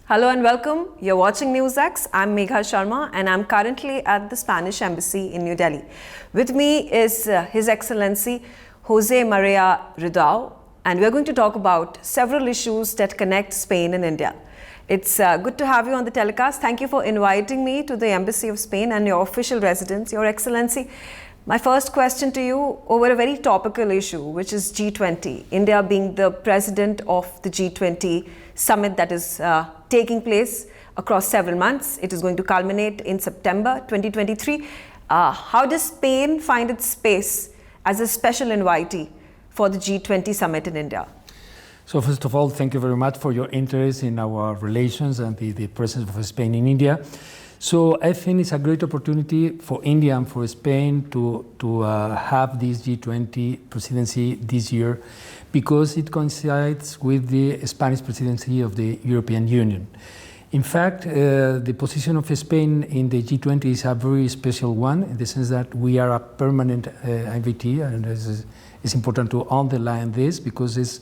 Hello and welcome. You're watching NewsX. I'm Megha Sharma and I'm currently at the Spanish Embassy in New Delhi. With me is His Excellency José María Ridao, and we're going to talk about several issues that connect Spain and India. It's good to have you on the telecast. Thank you for inviting me to the Embassy of Spain and your official residence, Your Excellency. My first question to you over a very topical issue, which is G20. India being the president of the G20 summit that is taking place across several months. It is going to culminate in September 2023. How does Spain find its space as a special invitee for the G20 summit in India? So first of all, thank you very much for your interest in our relations and the presence of Spain in India. So I think it's a great opportunity for India and for Spain to have this G20 presidency this year, because it coincides with the Spanish presidency of the European Union. In fact, the position of Spain in the G20 is a very special one, in the sense that we are a permanent invitee, and it's important to underline this, because it's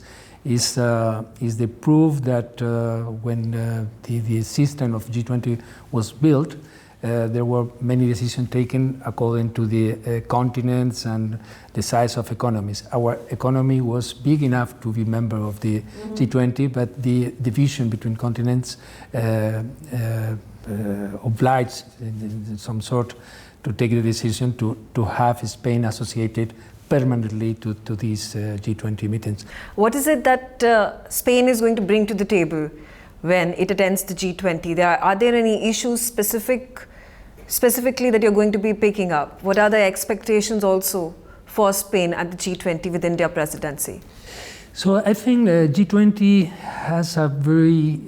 the proof that when the system of G20 was built, there were many decisions taken according to the continents and the size of economies. Our economy was big enough to be member of the G20, but the division between continents obliged in some sort to take the decision to have Spain associated permanently to these G20 meetings. What is it that Spain is going to bring to the table when it attends the G20? Are there any issues specifically that you're going to be picking up? What are the expectations also for Spain at the G20 with India presidency? So I think the G20 has a very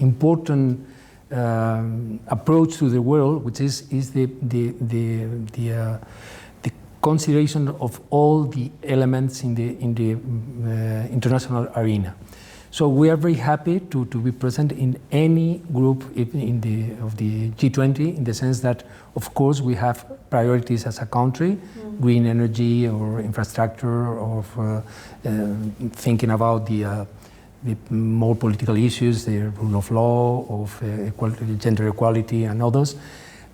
important approach to the world, which is the consideration of all the elements in the international arena. So we are very happy to be present in any group of the G20, in the sense that, of course, we have priorities as a country, green energy or infrastructure, or thinking about the more political issues, the rule of law, of gender equality and others.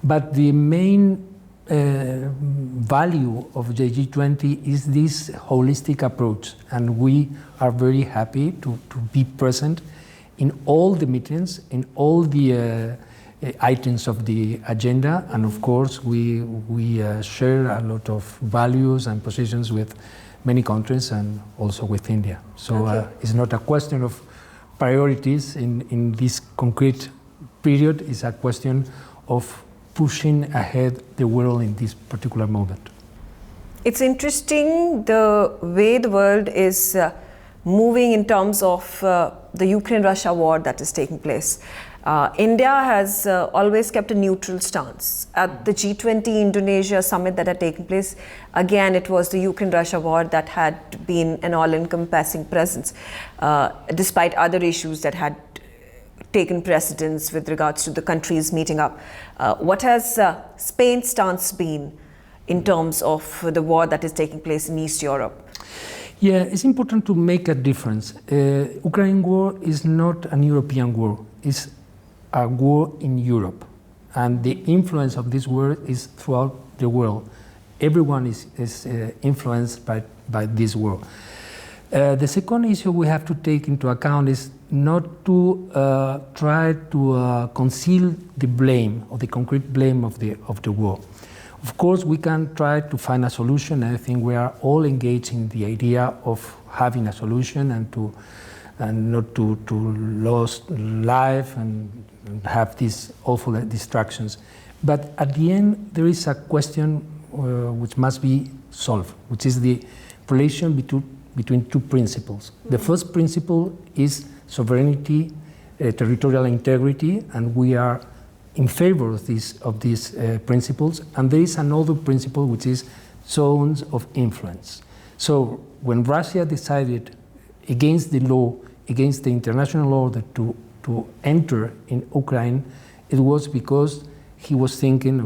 But the main value of the G20 is this holistic approach, and we are very happy to be present in all the meetings, in all the items of the agenda, and of course we share a lot of values and positions with many countries and also with India. So it's not a question of priorities in this concrete period, it's a question of pushing ahead the world in this particular moment. It's interesting the way the world is moving in terms of the Ukraine-Russia war that is taking place. India has always kept a neutral stance. At the G20 Indonesia summit that had taken place, again it was the Ukraine-Russia war that had been an all-encompassing presence, despite other issues that had taken precedence with regards to the countries meeting up. What has Spain's stance been in terms of the war that is taking place in East Europe? Yeah, it's important to make a difference. Ukraine war is not an European war, it's a war in Europe. And the influence of this war is throughout the world. Everyone is influenced by this war. The second issue we have to take into account is not to try to conceal the blame, or the concrete blame of the war. Of course, we can try to find a solution, and I think we are all engaged in the idea of having a solution and not to lose life and have these awful distractions. But at the end, there is a question which must be solved, which is the relation between two principles. The first principle is sovereignty, territorial integrity, and we are in favor of these principles. And there is another principle, which is zones of influence. So when Russia decided against the law, against the international order to enter in Ukraine, it was because he was thinking,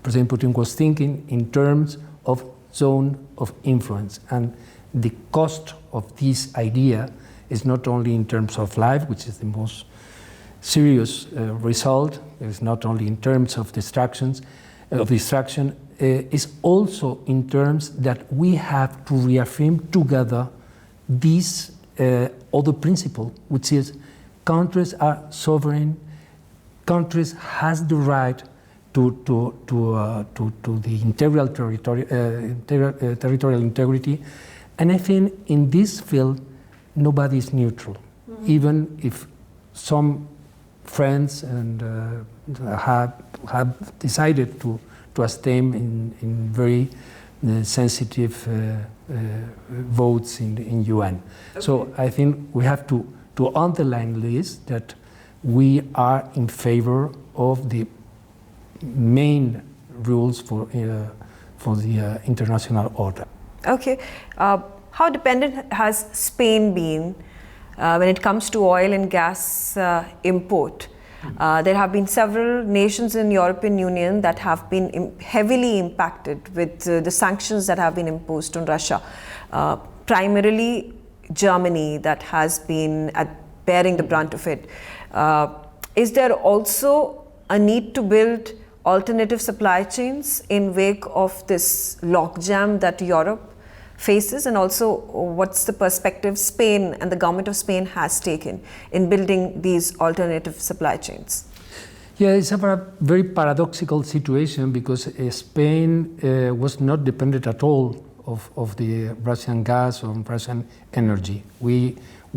President Putin was thinking in terms of zone of influence. And the cost of this idea It's not only in terms of life, which is the most serious result. It's not only in terms of destruction. It's also in terms that we have to reaffirm together this other principle, which is countries are sovereign. Countries has the right to the integral territorial integrity, and I think in this field nobody is neutral, even if some friends and have decided to abstain in very sensitive votes in UN. Okay. So I think we have to underline this, that we are in favor of the main rules for the international order. Okay. How dependent has Spain been when it comes to oil and gas import? There have been several nations in the European Union that have been heavily impacted with the sanctions that have been imposed on Russia. Primarily Germany that has been bearing the brunt of it. Is there also a need to build alternative supply chains in wake of this logjam that Europe faces, and also what's the perspective Spain and the government of Spain has taken in building these alternative supply chains? Yeah, it's a very paradoxical situation because Spain was not dependent at all of the Russian gas or Russian energy. We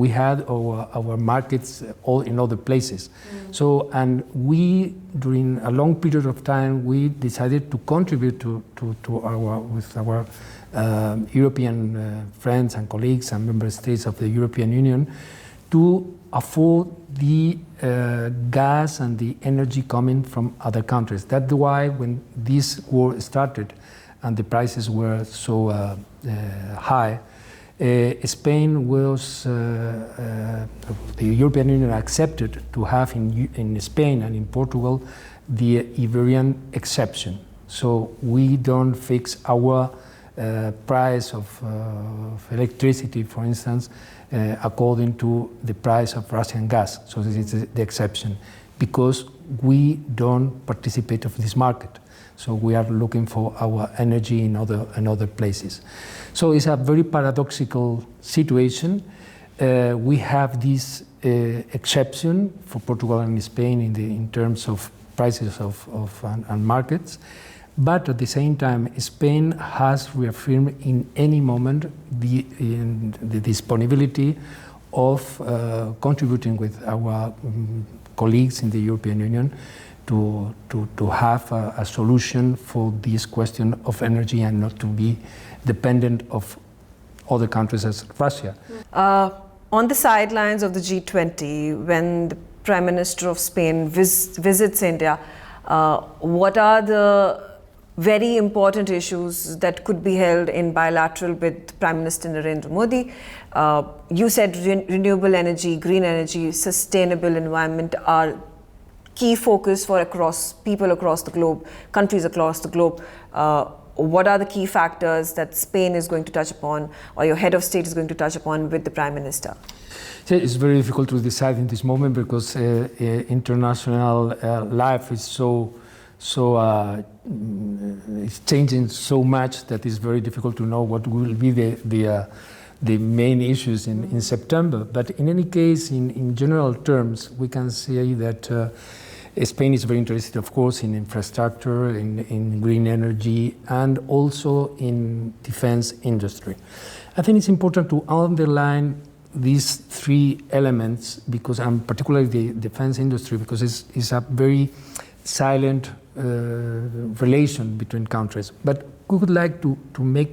had our markets all in other places. So, and we, during a long period of time, we decided to contribute with our European friends and colleagues and member states of the European Union to afford the gas and the energy coming from other countries. That's why when this war started and the prices were so high, Spain was, the European Union accepted to have in Spain and in Portugal the Iberian exception. So we don't fix our price of electricity, for instance, according to the price of Russian gas. So this is the exception, because we don't participate of this market. So we are looking for our energy in other places. So it's a very paradoxical situation. We have this exception for Portugal and Spain in terms of prices and markets. But at the same time, Spain has reaffirmed in any moment the disponibility of contributing with our colleagues in the European Union to have a solution for this question of energy and not to be dependent of other countries as Russia. On the sidelines of the G20, when the Prime Minister of Spain visits India, what are the very important issues that could be held in bilateral with Prime Minister Narendra Modi? You said renewable energy, green energy, sustainable environment are key focus for people across the globe, countries across the globe. What are the key factors that Spain is going to touch upon, or your head of state is going to touch upon with the Prime Minister? It's very difficult to decide in this moment because international life is it's changing so much that it's very difficult to know what will be the main issues in September. But in any case, in general terms, we can say that Spain is very interested, of course, in infrastructure, in green energy, and also in defense industry. I think it's important to underline these three elements, because particularly the defense industry, because it's a very silent relation between countries. But we would like to make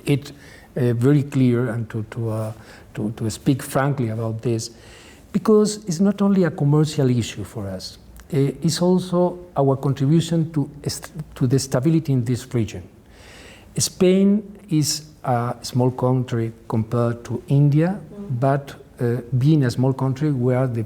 it very clear and to speak frankly about this, because it's not only a commercial issue for us. It's also our contribution to the stability in this region. Spain is a small country compared to India, but being a small country, we are the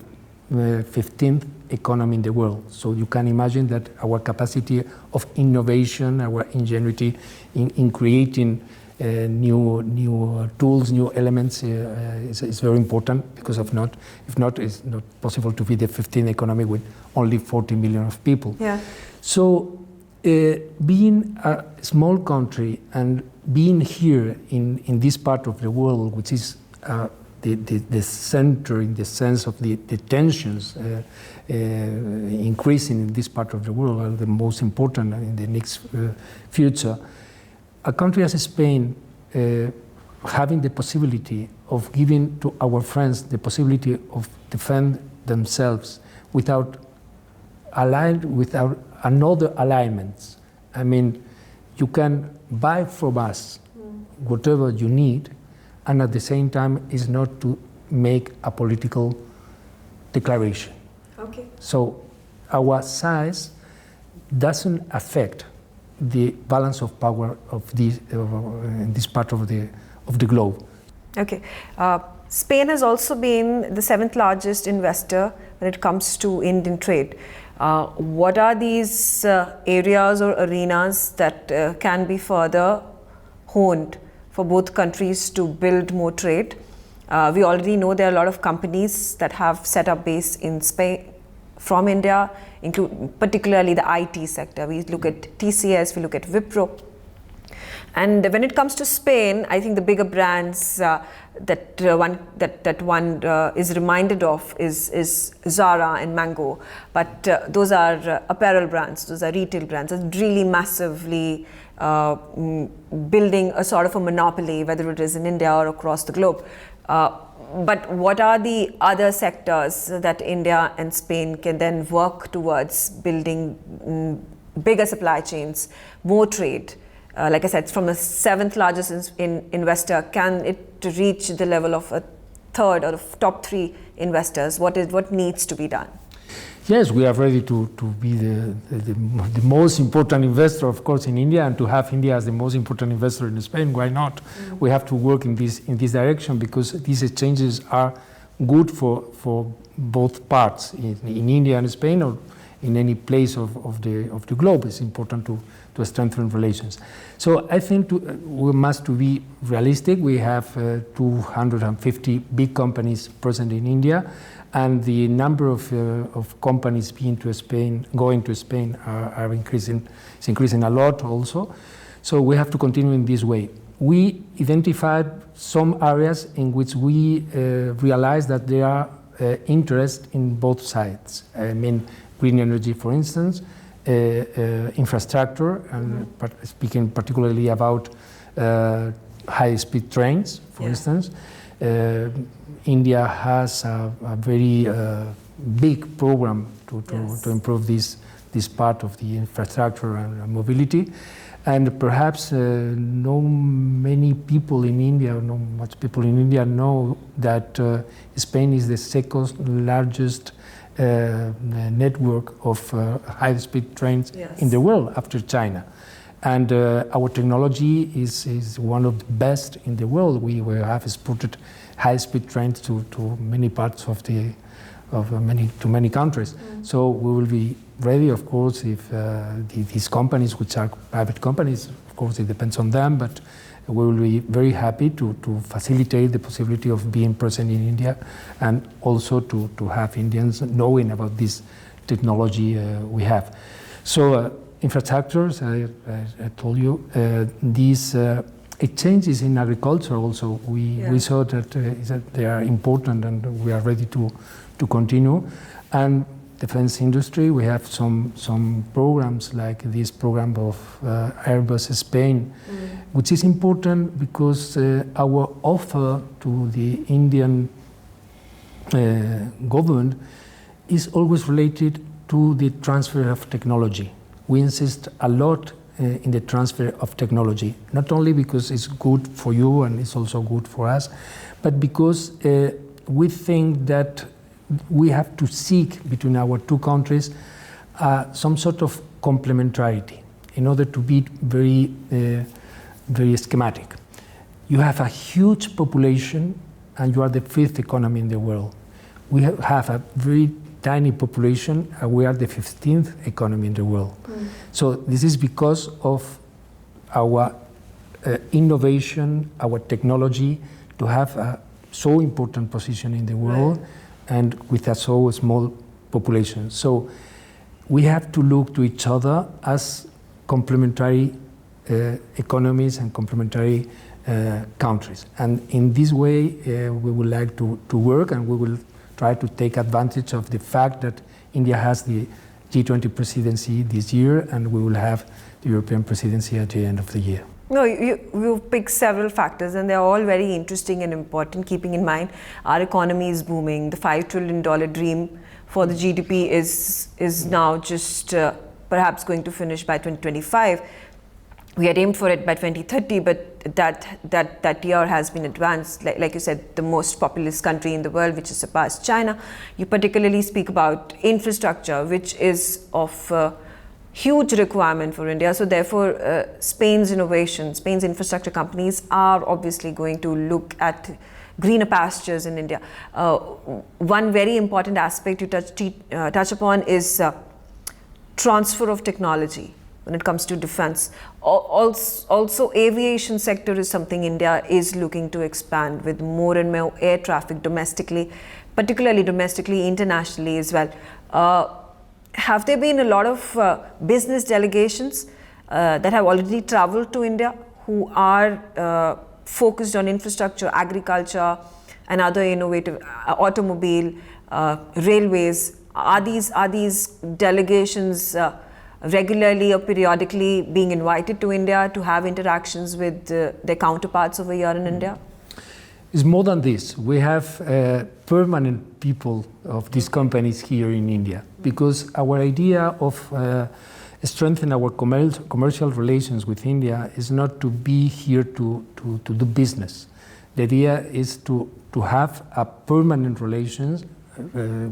15th economy in the world. So you can imagine that our capacity of innovation, our ingenuity in creating new tools, new elements is very important, because if not, it's not possible to be the 15th economy with only 40 million of people. Yeah. So being a small country and being here in this part of the world, which is the center in the sense of the tensions increasing in this part of the world, are the most important in the next future. A country as Spain having the possibility of giving to our friends the possibility of defend themselves without another alignments. I mean, you can buy from us whatever you need, and at the same time is not to make a political declaration. Okay. So our size doesn't affect the balance of power of in this part of the globe. Okay. Spain has also been the 7th largest investor when it comes to Indian trade. What are these areas or arenas that can be further honed for both countries to build more trade? We already know there are a lot of companies that have set up base in Spain from India, particularly the IT sector. We look at TCS, we look at Wipro. And when it comes to Spain, I think the bigger brands that one is reminded of is Zara and Mango. But those are apparel brands, those are retail brands, that's really massively building a sort of a monopoly, whether it is in India or across the globe. But what are the other sectors that India and Spain can then work towards building bigger supply chains, more trade? Like I said, from the 7th largest investor, can it reach the level of a 3rd or the top 3 investors? What needs to be done? Yes, we are ready to be the most important investor, of course, in India, and to have India as the most important investor in Spain. Why not? We have to work in this direction, because these exchanges are good for both parts in India and Spain, or in any place of the globe. It's important to strengthen relations. So I think we must be realistic. We have 250 big companies present in India, and the number of companies going to Spain are increasing. It's increasing a lot also. So we have to continue in this way. We identified some areas in which we realized that there are interest in both sides. I mean, green energy, for instance, infrastructure, and speaking particularly about high-speed trains, for instance. India has a very big program to improve this part of the infrastructure and mobility. And perhaps not much people in India know that Spain is the 2nd largest network of high-speed trains in the world after China. And our technology is one of the best in the world. We have exported high-speed trains to many parts to many countries. So we will be ready, of course, if these companies, which are private companies, of course it depends on them, but we will be very happy to facilitate the possibility of being present in India, and also to have Indians knowing about this technology we have. So infrastructures, I told you, these exchanges in agriculture also, we saw that they are important, and we are ready to continue. And defense industry, we have some programs like this program of Airbus Spain, which is important because our offer to the Indian government is always related to the transfer of technology. We insist a lot in the transfer of technology, not only because it's good for you and it's also good for us, but because we think that we have to seek between our two countries some sort of complementarity in order to be very schematic. You have a huge population and you are the 5th economy in the world. We have a very tiny population and we are the 15th economy in the world. So this is because of our innovation, our technology, to have a so important position in the world, right, and with a so small population. So we have to look to each other as complementary economies and complementary countries. And in this way, we would like to work, and we will try to take advantage of the fact that India has the G20 presidency this year, and we will have the European presidency at the end of the year. No, you've picked several factors, and they're all very interesting and important, keeping in mind our economy is booming. The $5 trillion dream for the GDP is now just perhaps going to finish by 2025. We had aimed for it by 2030, but that year has been advanced. Like you said, the most populous country in the world, which has surpassed China. You particularly speak about infrastructure, which is of huge requirement for India. So therefore, Spain's infrastructure companies are obviously going to look at greener pastures in India. One very important aspect you touch upon is transfer of technology when it comes to defense. Also, aviation sector is something India is looking to expand with more and more air traffic domestically, particularly domestically, internationally as well. Have there been a lot of business delegations that have already traveled to India who are focused on infrastructure, agriculture, and other innovative automobile, railways? Are these delegations regularly or periodically being invited to India to have interactions with their counterparts over here in India? It's more than this. We have permanent people of these companies here in India, because our idea of strengthening our commercial relations with India is not to be here to do business. The idea is to have a permanent relations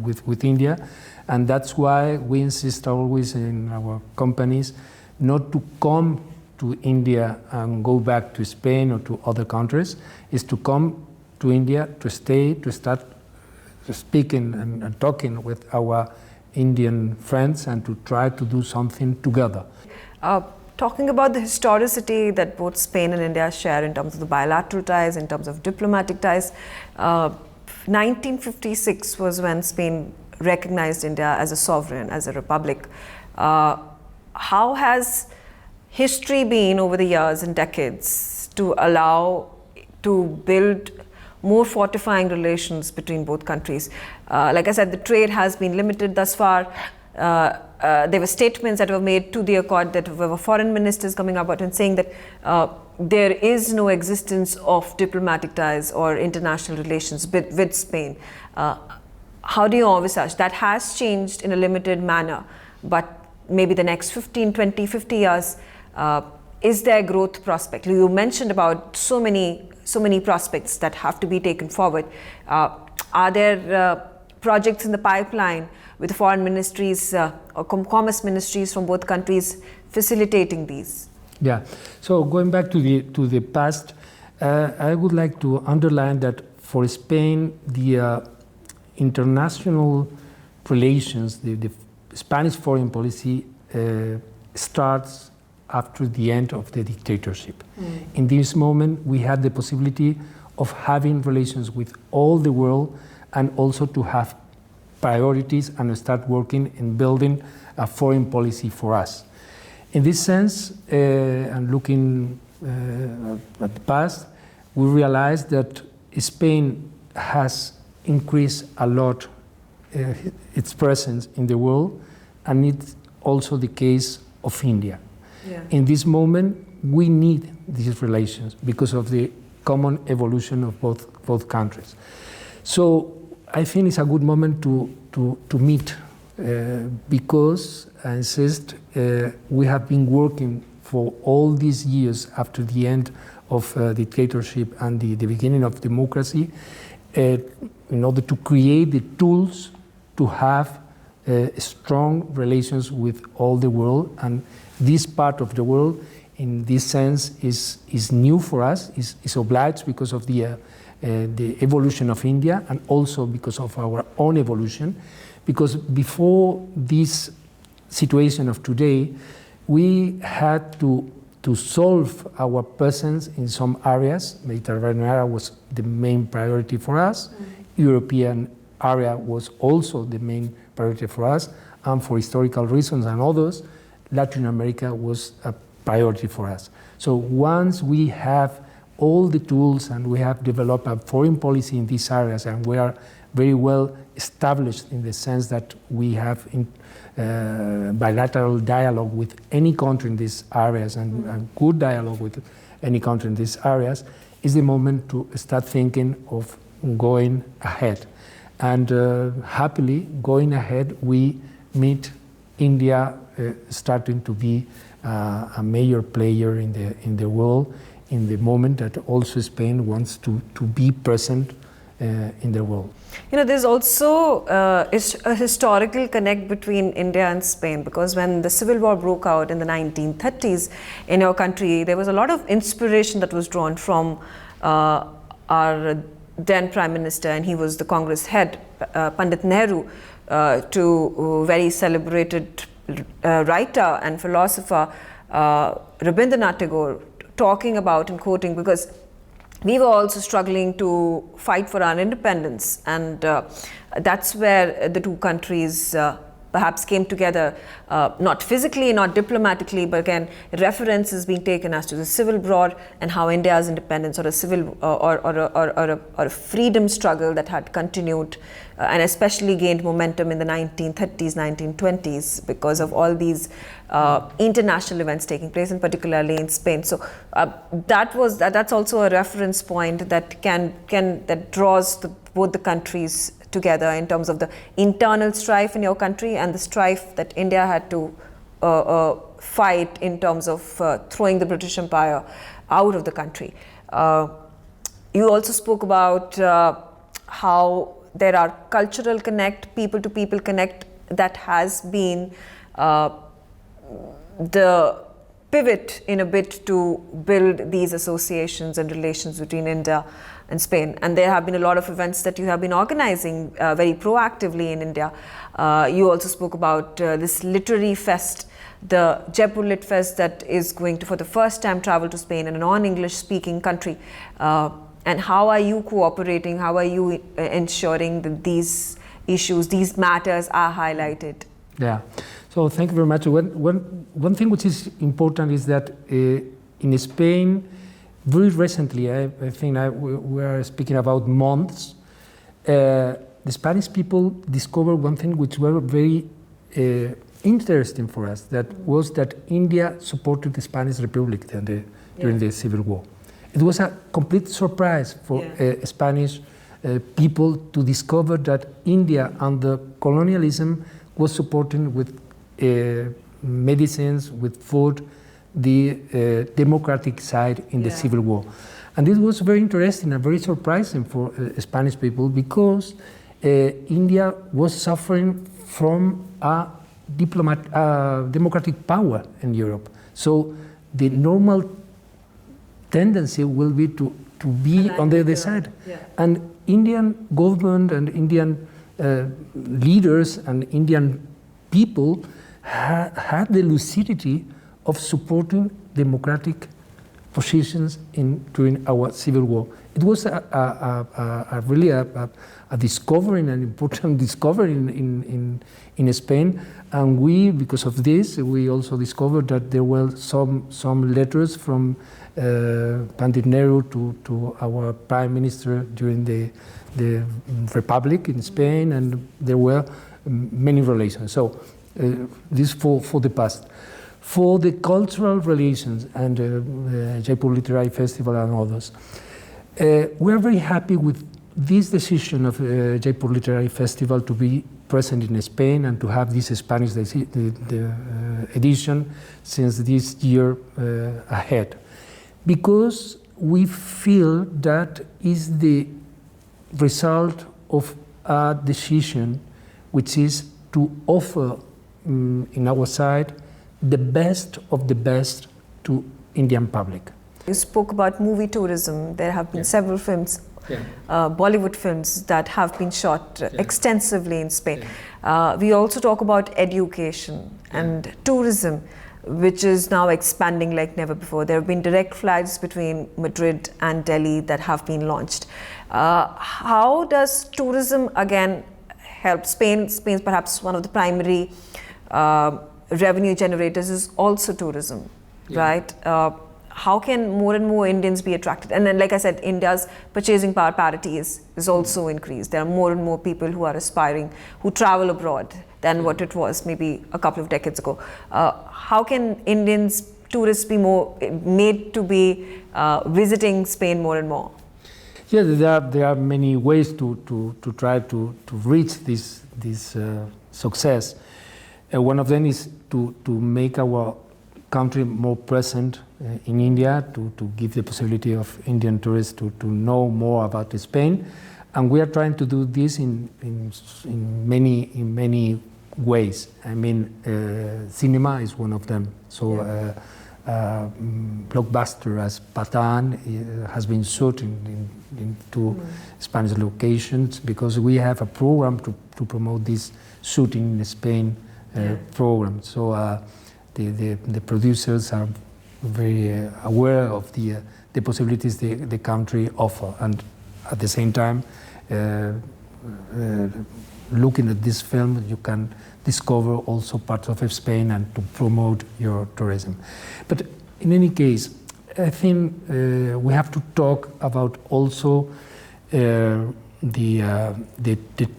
with India, and that's why we insist always in our companies not to come to India and go back to Spain or to other countries, is to come to India, to stay, to start speaking and talking with our Indian friends, and to try to do something together. Talking about the historicity that both Spain and India share in terms of the bilateral ties, in terms of diplomatic ties, 1956 was when Spain recognized India as a sovereign, as a republic. How has history been over the years and decades to allow to build more fortifying relations between both countries? Like I said, the trade has been limited thus far. There were statements that were made to the accord that were foreign ministers coming up and saying that there is no existence of diplomatic ties or international relations with Spain. How do you envisage that has changed in a limited manner, but maybe the next 15, 20, 50 years, is there growth prospect? You mentioned about so many prospects that have to be taken forward. Are there projects in the pipeline with the foreign ministries or commerce ministries from both countries facilitating these? Yeah. So going back to the past, I would like to underline that for Spain, the international relations, the Spanish foreign policy starts after the end of the dictatorship. In this moment, we had the possibility of having relations with all the world, and also to have priorities and start working in building a foreign policy for us. In this sense, and looking at the past, we realized that Spain has increased a lot its presence in the world, and it's also the case of India. Yeah. In this moment, we need these relations because of the common evolution of both countries. So I think it's a good moment to meet because, I insist, we have been working for all these years after the end of dictatorship and the beginning of democracy in order to create the tools to have strong relations with all the world. And this part of the world, in this sense, is new for us, is obliged because of the evolution of India, and also because of our own evolution. Because before this situation of today, we had to to solve our presence in some areas. Mediterranean area was the main priority for us. European area was also the main priority for us, and for historical reasons and others, Latin America was a priority for us. So once we have all the tools and we have developed a foreign policy in these areas, and we are very well established in the sense that we have bilateral dialogue with any country in these areas and good dialogue with any country in these areas, is the moment to start thinking of going ahead. And happily, going ahead, we meet India starting to be a major player in the world, in the moment that also Spain wants to be present in the world. You know, there's also a historical connect between India and Spain, because when the Civil War broke out in the 1930s in your country, there was a lot of inspiration that was drawn from our then Prime Minister, and he was the Congress head, Pandit Nehru, to very celebrated writer and philosopher Rabindranath Tagore, talking about and quoting, because we were also struggling to fight for our independence, and that's where the two countries perhaps came together, not physically, not diplomatically, but again, reference is being taken as to the civil war and how India's independence, or a civil or a freedom struggle that had continued and especially gained momentum in the 1930s, 1920s because of all these international events taking place, and particularly in Spain. So that's also a reference point that that draws both the countries together in terms of the internal strife in your country and the strife that India had to fight in terms of throwing the British Empire out of the country. You also spoke about how there are cultural connect, people to people connect, that has been the pivot in a bit to build these associations and relations between India and Spain. And there have been a lot of events that you have been organizing very proactively in India. You also spoke about this literary fest, the Jaipur Lit Fest, that is going to, for the first time, travel to Spain in a non-English speaking country. And how are you cooperating? How are you ensuring that these issues, these matters are highlighted? Yeah, so thank you very much. One thing which is important is that in Spain, very recently, I think we are speaking about months, the Spanish people discovered one thing which was very interesting for us, that was that India supported the Spanish Republic during the Civil War. It was a complete surprise for Spanish people to discover that India under colonialism was supporting with medicines, with food, the democratic side in the Civil War. And it was very interesting and very surprising for Spanish people, because India was suffering from a democratic power in Europe. So the normal tendency will be to be on the other side. Yeah. And Indian government and Indian leaders and Indian people had the lucidity of supporting democratic positions during our Civil War. It was really a discovery, an important discovery in Spain, and we, because of this, we also discovered that there were some letters from Pandit Nehru to our Prime Minister during the Republic in Spain, and there were many relations. So this for the past. For the cultural relations and Jaipur Literary Festival and others, we are very happy with this decision of Jaipur Literary Festival to be present in Spain and to have this Spanish edition since this year ahead, because we feel that is the result of a decision which is to offer in our side the best of the best to Indian public. You spoke about movie tourism. There have been several films, Bollywood films, that have been shot extensively in Spain. We also talk about education and tourism. which is now expanding like never before. There have been direct flights between Madrid and Delhi that have been launched. How does tourism again help? Spain's perhaps one of the primary revenue generators is also tourism, right? How can more and more Indians be attracted? And then, like I said, India's purchasing power parity is also increased. There are more and more people who are aspiring, who travel abroad than what it was maybe a couple of decades ago. How can Indians, tourists, be more made to be visiting Spain more and more? Yeah, there are many ways to try to reach this success. One of them is to make our country more present in India, to give the possibility of Indian tourists to know more about Spain, and we are trying to do this in many ways. I mean, cinema is one of them. So, blockbuster as Patan has been shot in two Spanish locations because we have a program to promote this shooting in Spain program. So the producers are very aware of the possibilities the country offer, and at the same time, looking at this film, you can discover also parts of Spain and to promote your tourism. But in any case, I think we have to talk about also the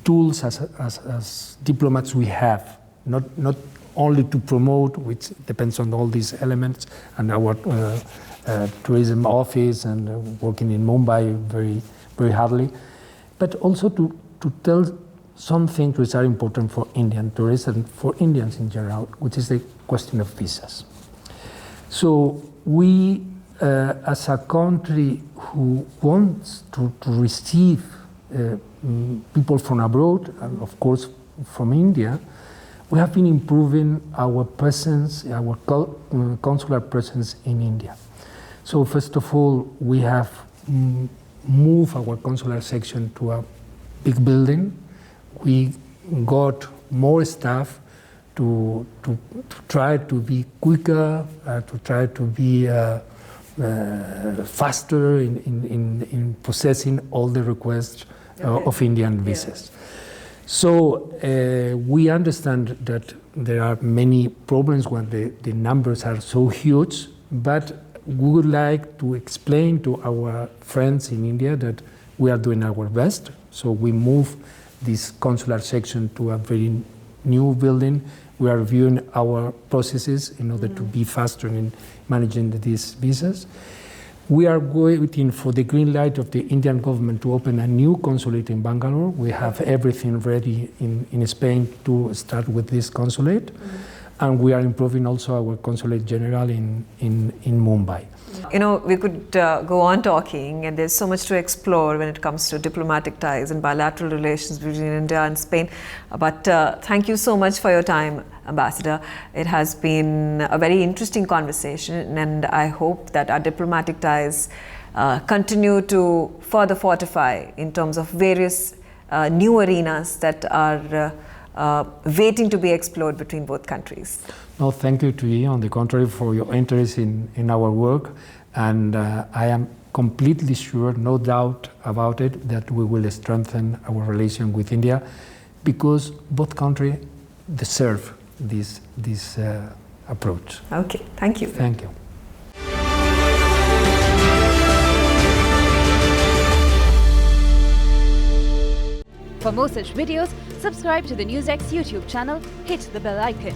tools as diplomats we have, not only to promote, which depends on all these elements, and our tourism office and working in Mumbai very hardly, but also to tell some things which are important for Indian tourists and for Indians in general, which is the question of visas. So we, as a country who wants to receive people from abroad, and of course from India, we have been improving our presence, our consular presence in India. So first of all, we have moved our consular section to a big building. We got more staff to try to be quicker, to try to be faster in processing all the requests of Indian visas. So we understand that there are many problems when the numbers are so huge, but we would like to explain to our friends in India that we are doing our best. So we move this consular section to a very new building. We are reviewing our processes in order to be faster in managing these visas. We are waiting for the green light of the Indian government to open a new consulate in Bangalore. We have everything ready in Spain to start with this consulate. And we are improving also our consulate general in Mumbai. You know, we could go on talking, and there's so much to explore when it comes to diplomatic ties and bilateral relations between India and Spain. But thank you so much for your time, Ambassador. It has been a very interesting conversation, and I hope that our diplomatic ties continue to further fortify in terms of various new arenas that are waiting to be explored between both countries. No, thank you to you, on the contrary, for your interest in our work. And I am completely sure, no doubt about it, that we will strengthen our relation with India, because both countries deserve this approach. Okay, thank you. Thank you. For more such videos, subscribe to the NewsX YouTube channel, hit the bell icon.